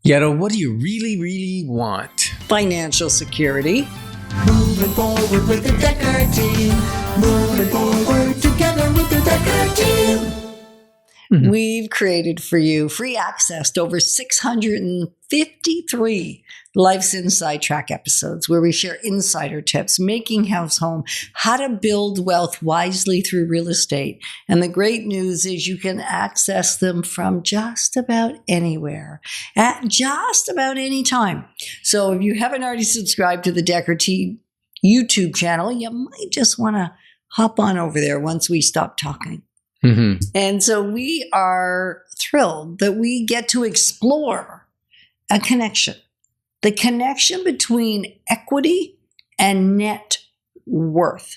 Yetta, what do you really, really want? Financial security. Moving forward with the Dekker team. Moving forward together with the Dekker team. We've created for you free access to over 653 Life's Inside Track episodes where we share insider tips, making house home, how to build wealth wisely through real estate. And the great news is you can access them from just about anywhere at just about any time. So if you haven't already subscribed to the Dekker Team YouTube channel, you might just want to hop on over there once we stop talking. Mm-hmm. And so we are thrilled that we get to explore a connection, the connection between equity and net worth.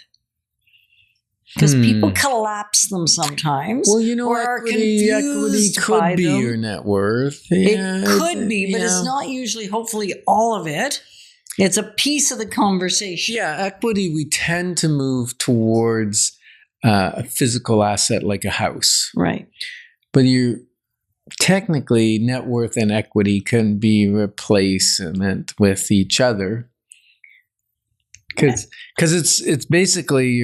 Because people collapse them sometimes. Well, you know, or are equity confused could by be them. your net worth. It could be, but it's not usually, hopefully, all of it. It's a piece of the conversation. Yeah, equity, we tend to move towards a physical asset like a house. Right. But technically, net worth and equity can be replacement with each other. Because it's basically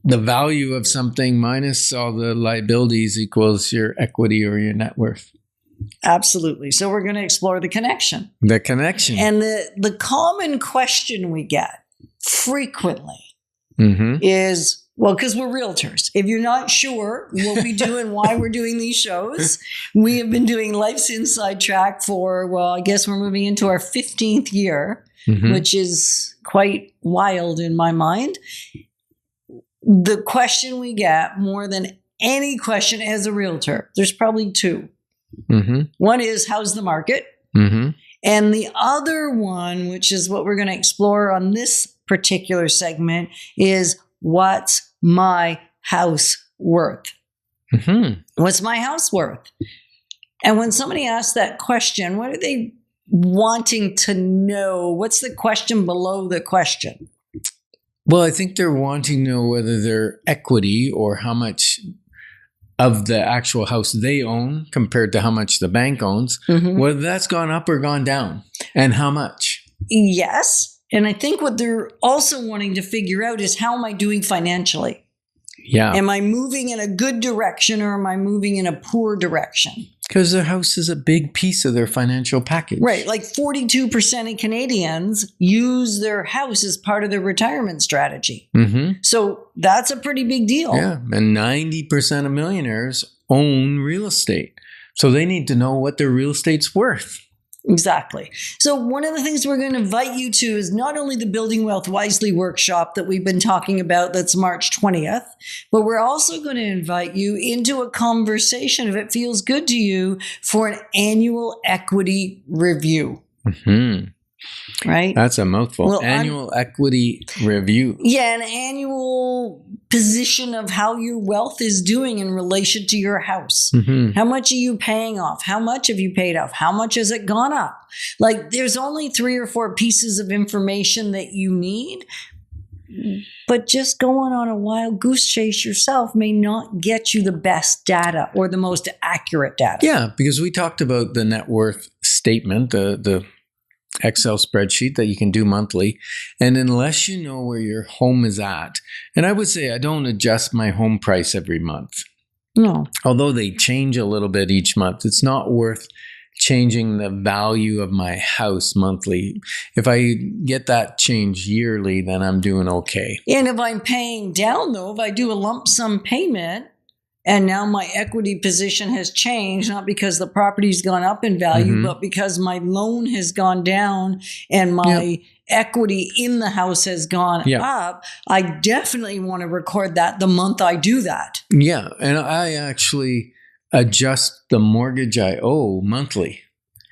the value of something minus all the liabilities equals your equity or your net worth. Absolutely. So we're going to explore the connection. The connection. And the common question we get frequently Mm-hmm. is, well, because we're realtors. If you're not sure what we do and why we're doing these shows, we have been doing Life's Inside Track for, well, I guess we're moving into our 15th year, Mm-hmm. which is quite wild in my mind. The question we get more than any question as a realtor, there's probably two. Mm-hmm. One is, how's the market? Mm-hmm. And the other one, which is what we're going to explore on this particular segment, is what's my house worth? Mm-hmm. What's my house worth? And when somebody asks that question, what are they wanting to know? What's the question below the question? Well, I think they're wanting to know whether their equity or how much of the actual house they own compared to how much the bank owns, whether that's gone up or gone down, and how much. Yes. And I think what they're also wanting to figure out is, how am I doing financially? Yeah. Am I moving in a good direction or am I moving in a poor direction? Because their house is a big piece of their financial package. Right. Like 42% of Canadians use their house as part of their retirement strategy. Mm-hmm. So that's a pretty big deal. Yeah. And 90% of millionaires own real estate. So they need to know what their real estate's worth. Exactly. So one of the things we're going to invite you to is not only the Building Wealth Wisely workshop that we've been talking about, that's March 20th, but we're also going to invite you into a conversation, if it feels good to you, for an annual equity review. Mm-hmm. Right? That's a mouthful. Well, annual equity review. Yeah, an annual position of how your wealth is doing in relation to your house. Mm-hmm. How much are you paying off? How much have you paid off? How much has it gone up? Like, there's only 3 or 4 pieces of information that you need, but just going on a wild goose chase yourself may not get you the best data or the most accurate data. Yeah, because we talked about the net worth statement, the Excel spreadsheet that you can do monthly. And unless you know where your home is at, and I would say I don't adjust my home price every month. No. Although they change a little bit each month, it's not worth changing the value of my house monthly. If I get that change yearly, then I'm doing okay. And if I'm paying down, though, if I do a lump sum payment, and now my equity position has changed, not because the property's gone up in value, but because my loan has gone down and my equity in the house has gone up, I definitely want to record that the month I do that. Yeah, and I actually adjust the mortgage I owe monthly.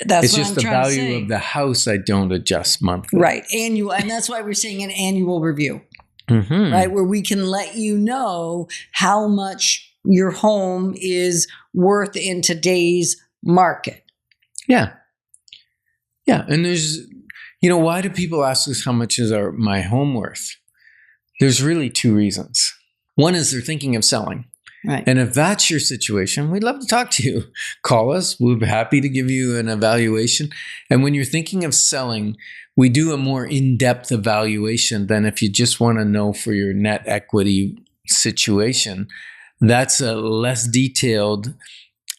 That's it's what just I'm the trying to value say. of the house I don't adjust monthly. Right, annual, and that's why we're saying an annual review, Mm-hmm. right, where we can let you know how much your home is worth in today's market. Yeah. Yeah. And there's, why do people ask us how much is my home worth? There's really 2 reasons. One is they're thinking of selling. Right. And if that's your situation, we'd love to talk to you. Call us. We'll be happy to give you an evaluation. And when you're thinking of selling, we do a more in-depth evaluation than if you just want to know for your net equity situation. That's a less detailed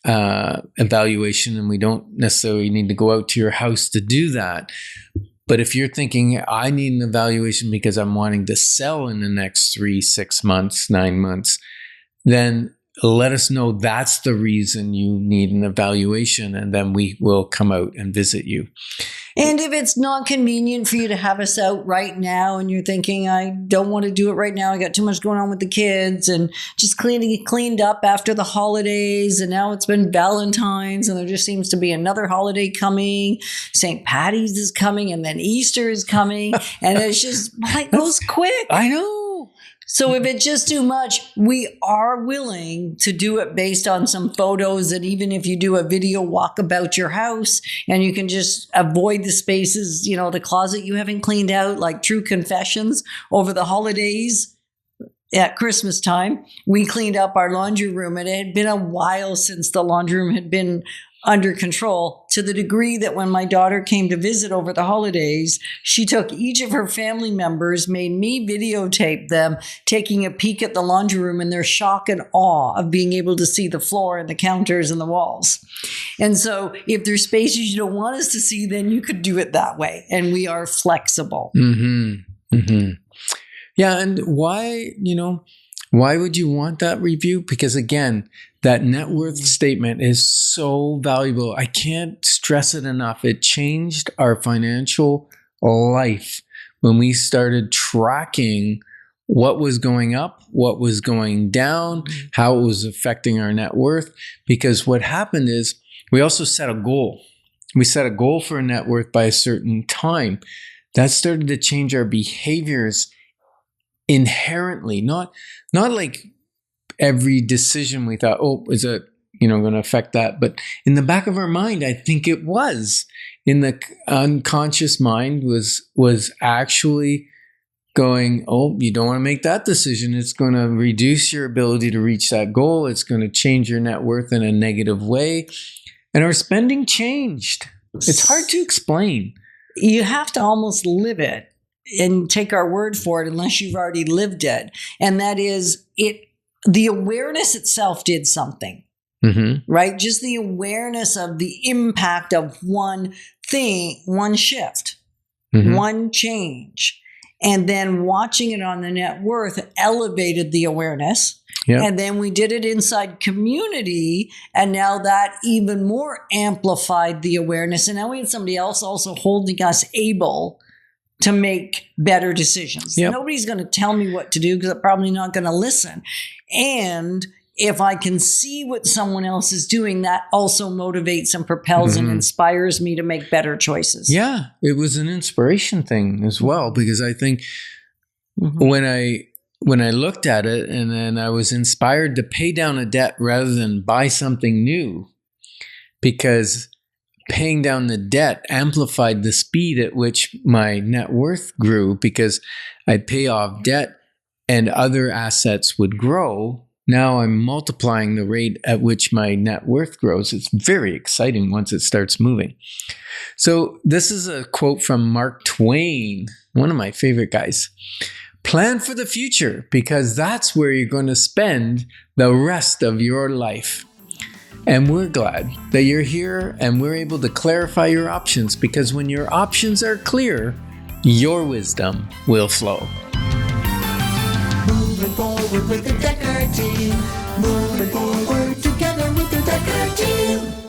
evaluation, and we don't necessarily need to go out to your house to do that. But if you're thinking, I need an evaluation because I'm wanting to sell in the next 3, 6 months, 9 months, then let us know that's the reason you need an evaluation, and then we will come out and visit you. And if it's not convenient for you to have us out right now and you're thinking, I don't want to do it right now, I got too much going on with the kids and just cleaned up after the holidays, and now it's been Valentine's and there just seems to be another holiday coming. St. Patty's is coming and then Easter is coming and it's just, it goes quick. I know. So if it's just too much, we are willing to do it based on some photos. And even if you do a video walk about your house and you can just avoid the spaces, the closet you haven't cleaned out, like true confessions over the holidays at Christmas time, we cleaned up our laundry room, and it had been a while since the laundry room had been under control, to the degree that when my daughter came to visit over the holidays, she took each of her family members, made me videotape them taking a peek at the laundry room in their shock and awe of being able to see the floor and the counters and the walls. And so if there's spaces you don't want us to see, then you could do it that way. And we are flexible. Mm-hmm. Mm-hmm. Yeah. And why would you want that review? Because again, that net worth statement is so valuable. I can't stress it enough. It changed our financial life when we started tracking what was going up, what was going down, how it was affecting our net worth. Because what happened is we also set a goal. We set a goal for a net worth by a certain time. That started to change our behaviors inherently, not like every decision we thought, is it going to affect that? But in the back of our mind, I think it was. In the unconscious mind was actually going, you don't want to make that decision. It's going to reduce your ability to reach that goal. It's going to change your net worth in a negative way. And our spending changed. It's hard to explain. You have to almost live it and take our word for it unless you've already lived it. And that is the awareness itself did something, right? Just the awareness of the impact of one thing, one shift, one change. And then watching it on the net worth elevated the awareness. Yep. And then we did it inside community. And now that even more amplified the awareness. And now we had somebody else also holding us able to make better decisions. Yep. Nobody's going to tell me what to do because I'm probably not going to listen. And if I can see what someone else is doing, that also motivates and propels and inspires me to make better choices. Yeah, it was an inspiration thing as well, because I think when I looked at it and then I was inspired to pay down a debt rather than buy something new, because paying down the debt amplified the speed at which my net worth grew, because I'd pay off debt and other assets would grow. Now I'm multiplying the rate at which my net worth grows. It's very exciting once it starts moving. So this is a quote from Mark Twain, one of my favorite guys. Plan for the future, because that's where you're going to spend the rest of your life. And we're glad that you're here and we're able to clarify your options, because when your options are clear, your wisdom will flow. Moving forward with the Dekker team. Moving forward together with the Dekker team.